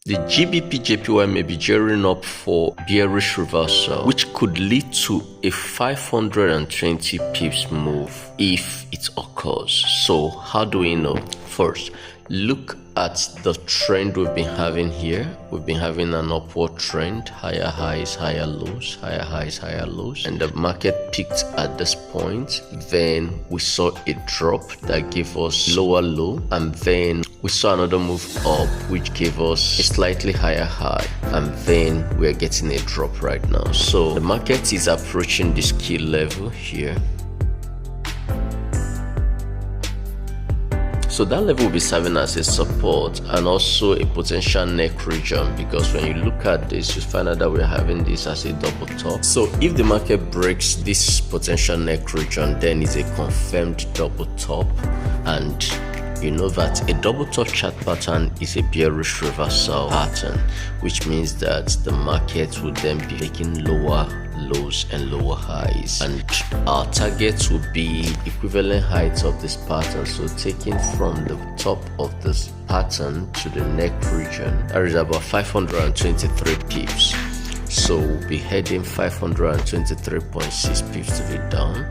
The GBPJPY may be gearing up for bearish reversal, which could lead to a 520 pips move if it occurs. So how do we know? First, look at the trend we've been having here. We've been having an upward trend, higher highs, higher lows, higher highs, higher lows, and the market peaked at this point. Then we saw a drop that gave us lower low, and then we saw another move up which gave us a slightly higher high, and then we're getting a drop right now. So the market is approaching this key level here. So that level will be serving as a support and also a potential neck region, because when you look at this, you find out that we're having this as a double top. So if the market breaks this potential neck region, then it's a confirmed double top, and you know that a double top chart pattern is a bearish reversal pattern, which means that the market will then be taking lower lows and lower highs, and our target will be equivalent heights of this pattern. So taking from the top of this pattern to the neck region, that is about 523 pips. So we'll be heading 523.6 pips to the down.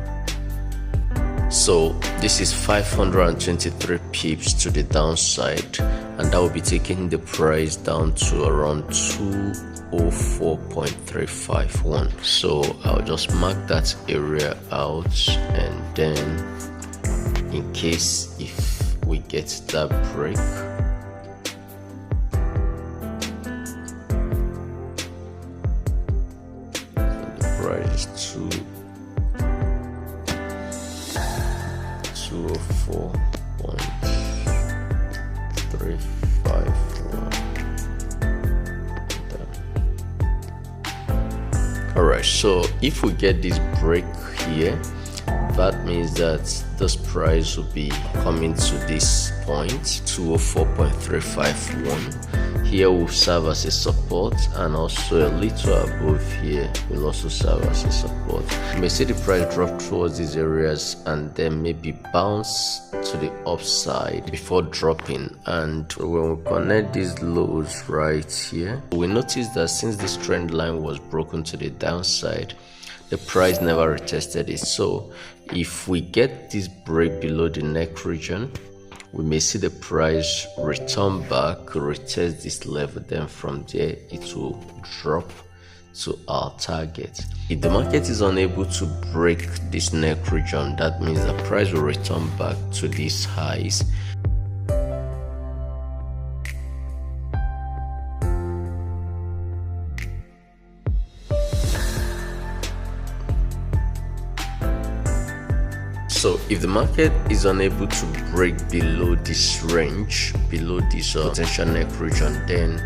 So this is 523 pips to the downside, and that will be taking the price down to around 204.351. So I'll just mark that area out, and then in case if we get that break, the price is 204.351. Alright, so if we get this break here, that means that this price will be coming to this point, 204.351. Here will serve as a support, and also a little above here will also serve as a support. You may see the price drop towards these areas and then maybe bounce to the upside before dropping. And when we connect these lows right here, we notice that since this trend line was broken to the downside, the price never retested it. So if we get this break below the neck region, we may see the price return back, retest this level, then from there it will drop to our target. If the market is unable to break this neck region, that means the price will return back to these highs. So if the market is unable to break below this range, below this potential neck region, then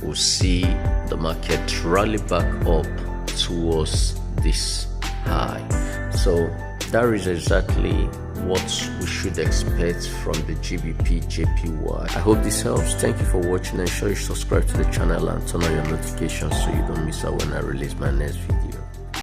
we'll see the market rally back up towards this high. So that is exactly what we should expect from the GBPJPY. I hope this helps. Thank you for watching, and ensure you subscribe to the channel and turn on your notifications so you don't miss out when I release my next video.